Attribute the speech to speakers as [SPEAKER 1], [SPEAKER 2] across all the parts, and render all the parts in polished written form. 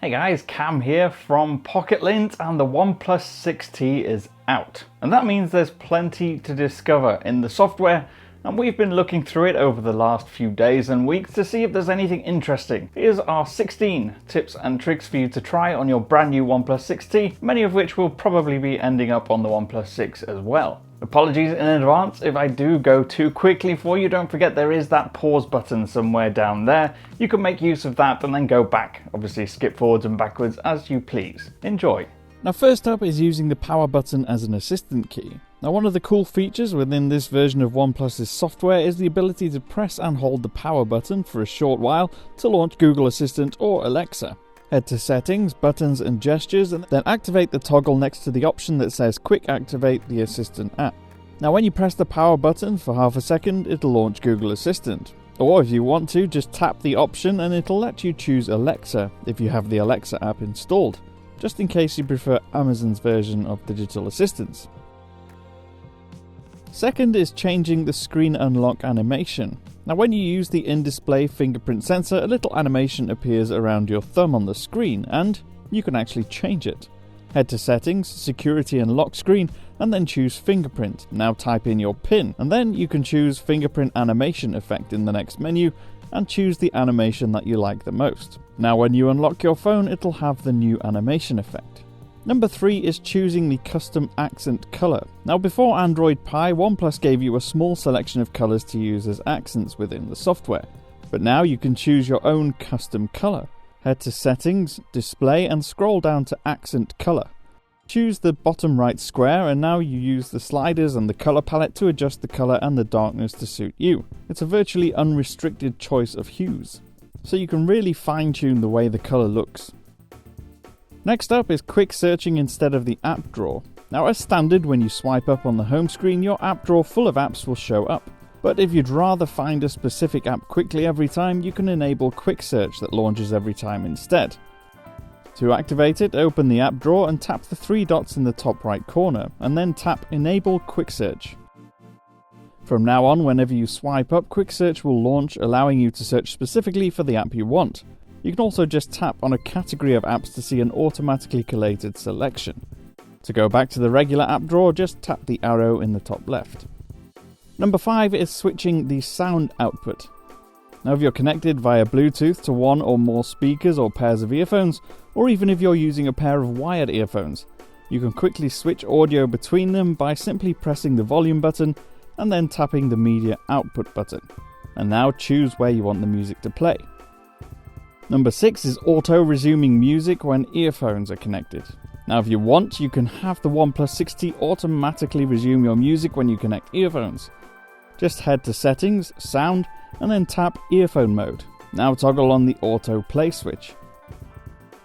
[SPEAKER 1] Hey guys, Cam here from Pocket-lint, and the OnePlus 6T is out. And that means there's plenty to discover in the software, and we've been looking through it over the last few days and weeks to see if there's anything interesting. Here's our 16 tips and tricks for you to try on your brand new OnePlus 6T, many of which will probably be ending up on the OnePlus 6 as well. Apologies in advance if I do go too quickly for you. Don't forget there is that pause button somewhere down there. You can make use of that and then go back. Obviously skip forwards and backwards as you please. Enjoy.
[SPEAKER 2] Now first up is using the power button as an assistant key. Now one of the cool features within this version of OnePlus's software is the ability to press and hold the power button for a short while to launch Google Assistant or Alexa. Head to Settings, Buttons and Gestures, and then activate the toggle next to the option that says Quick Activate the Assistant app. Now when you press the power button for half a second, it'll launch Google Assistant. Or if you want to, just tap the option and it'll let you choose Alexa if you have the Alexa app installed, just in case you prefer Amazon's version of digital assistants. Second is changing the screen unlock animation. Now when you use the in-display fingerprint sensor, a little animation appears around your thumb on the screen, and you can actually change it. Head to Settings, Security and Lock Screen, and then choose Fingerprint. Now type in your PIN, and then you can choose Fingerprint Animation Effect in the next menu, and choose the animation that you like the most. Now when you unlock your phone, it'll have the new animation effect. Number 3 is choosing the custom accent color. Now before Android Pie, OnePlus gave you a small selection of colors to use as accents within the software. But now you can choose your own custom color. Head to Settings, Display, and scroll down to Accent Color. Choose the bottom right square, and now you use the sliders and the color palette to adjust the color and the darkness to suit you. It's a virtually unrestricted choice of hues, so you can really fine-tune the way the color looks. Next up is quick searching instead of the app drawer. Now as standard, when you swipe up on the home screen, your app drawer full of apps will show up. But if you'd rather find a specific app quickly every time, you can enable quick search that launches every time instead. To activate it, open the app drawer and tap the 3 dots in the top right corner, and then tap Enable Quick Search. From now on, whenever you swipe up, Quick Search will launch, allowing you to search specifically for the app you want. You can also just tap on a category of apps to see an automatically collated selection. To go back to the regular app drawer, just tap the arrow in the top left. Number 5 is switching the sound output. Now if you're connected via Bluetooth to one or more speakers or pairs of earphones, or even if you're using a pair of wired earphones, you can quickly switch audio between them by simply pressing the volume button and then tapping the media output button. And now choose where you want the music to play. Number 6 is auto-resuming music when earphones are connected. Now if you want, you can have the OnePlus 6T automatically resume your music when you connect earphones. Just head to Settings, Sound, and then tap Earphone Mode. Now toggle on the Auto Play switch.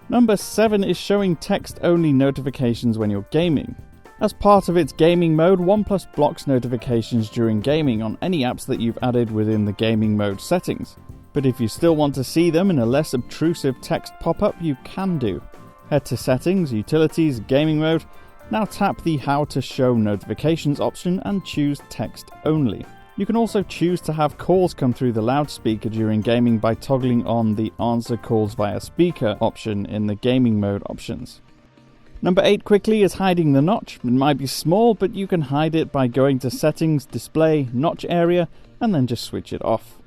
[SPEAKER 2] Number 7 is showing text-only notifications when you're gaming. As part of its gaming mode, OnePlus blocks notifications during gaming on any apps that you've added within the gaming mode settings. But if you still want to see them in a less obtrusive text pop-up, you can do. Head to Settings, Utilities, Gaming Mode. Now tap the How to Show Notifications option and choose Text Only. You can also choose to have calls come through the loudspeaker during gaming by toggling on the Answer Calls via Speaker option in the Gaming Mode options. Number 8 quickly is hiding the notch. It might be small, but you can hide it by going to Settings, Display, Notch Area, and then just switch it off.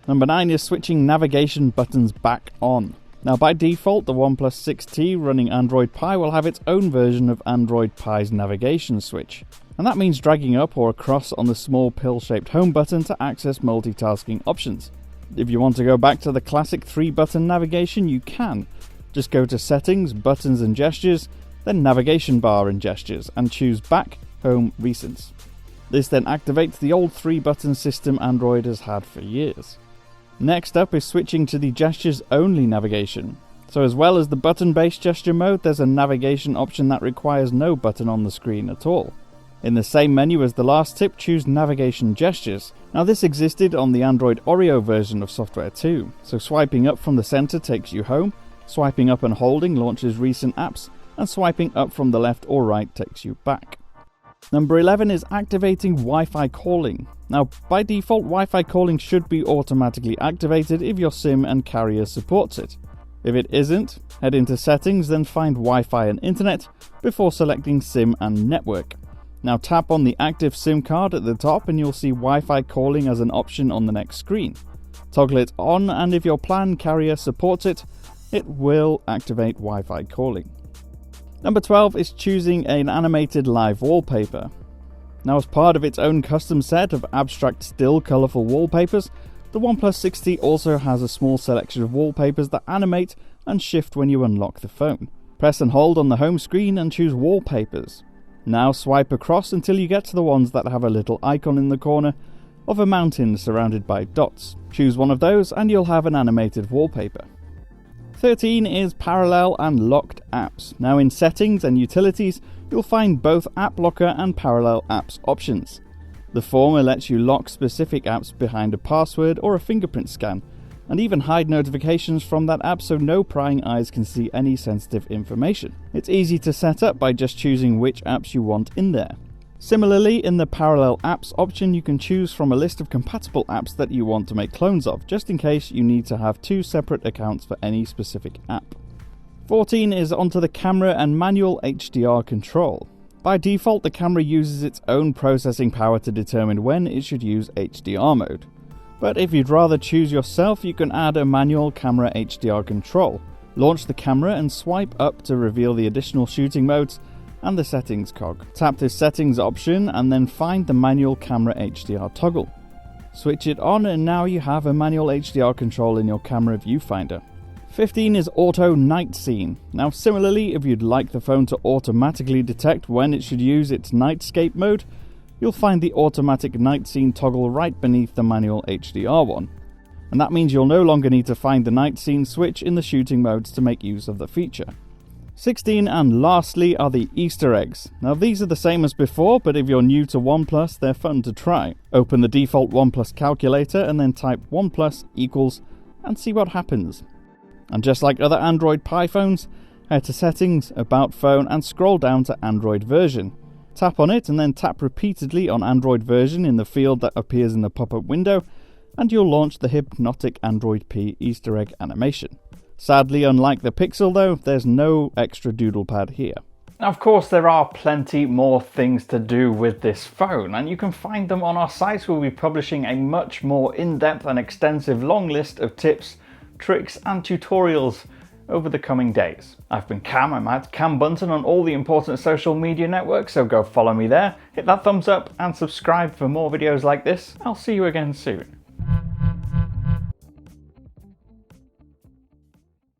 [SPEAKER 2] Number 9 is switching navigation buttons back on. Now by default, the OnePlus 6T running Android Pie will have its own version of Android Pie's navigation switch. And that means dragging up or across on the small pill-shaped home button to access multitasking options. If you want to go back to the classic 3-button navigation, you can. Just go to Settings, Buttons and Gestures, then Navigation Bar and Gestures, and choose Back, Home, Recents. This then activates the old 3-button system Android has had for years. Next up is switching to the gestures-only navigation. So as well as the button-based gesture mode, there's a navigation option that requires no button on the screen at all. In the same menu as the last tip, choose Navigation Gestures. Now this existed on the Android Oreo version of software too. So swiping up from the center takes you home, swiping up and holding launches recent apps, and swiping up from the left or right takes you back. Number 11 is activating Wi-Fi calling. Now, by default, Wi-Fi calling should be automatically activated if your SIM and carrier supports it. If it isn't, head into Settings, then find Wi-Fi and Internet before selecting SIM and Network. Now tap on the active SIM card at the top and you'll see Wi-Fi calling as an option on the next screen. Toggle it on, and if your plan carrier supports it, it will activate Wi-Fi calling. Number 12 is choosing an animated live wallpaper. Now, as part of its own custom set of abstract still colourful wallpapers, the OnePlus 6T also has a small selection of wallpapers that animate and shift when you unlock the phone. Press and hold on the home screen and choose Wallpapers. Now swipe across until you get to the ones that have a little icon in the corner of a mountain surrounded by dots. Choose one of those and you'll have an animated wallpaper. 13 is parallel and locked apps. Now in Settings and Utilities, you'll find both App Locker and Parallel Apps options. The former lets you lock specific apps behind a password or a fingerprint scan, and even hide notifications from that app so no prying eyes can see any sensitive information. It's easy to set up by just choosing which apps you want in there. Similarly, in the Parallel Apps option, you can choose from a list of compatible apps that you want to make clones of, just in case you need to have two separate accounts for any specific app. 14 is onto the camera and manual HDR control. By default, the camera uses its own processing power to determine when it should use HDR mode. But if you'd rather choose yourself, you can add a manual camera HDR control. Launch the camera and swipe up to reveal the additional shooting modes and the settings cog. Tap this settings option and then find the manual camera HDR toggle. Switch it on and now you have a manual HDR control in your camera viewfinder. 15 is Auto Night Scene. Now similarly, if you'd like the phone to automatically detect when it should use its NIGHTSCAPE mode, you'll find the automatic night scene toggle right beneath the manual HDR one. And that means you'll no longer need to find the night scene switch in the shooting modes to make use of the feature. 16 and lastly are the Easter eggs. Now these are the same as before, but if you're new to OnePlus, they're fun to try. Open the default OnePlus calculator and then type OnePlus equals and see what happens. And just like other Android Pie phones, head to Settings, About Phone and scroll down to Android version. Tap on it and then tap repeatedly on Android version in the field that appears in the pop-up window and you'll launch the hypnotic Android P Easter egg animation. Sadly, unlike the Pixel though, there's no extra doodle pad here.
[SPEAKER 1] Now, of course, there are plenty more things to do with this phone, and you can find them on our sites. We'll be publishing a much more in-depth and extensive long list of tips, tricks and tutorials over the coming days. I've been Cam, I'm at Cam Bunton on all the important social media networks, so go follow me there, hit that thumbs up and subscribe for more videos like this. I'll see you again soon.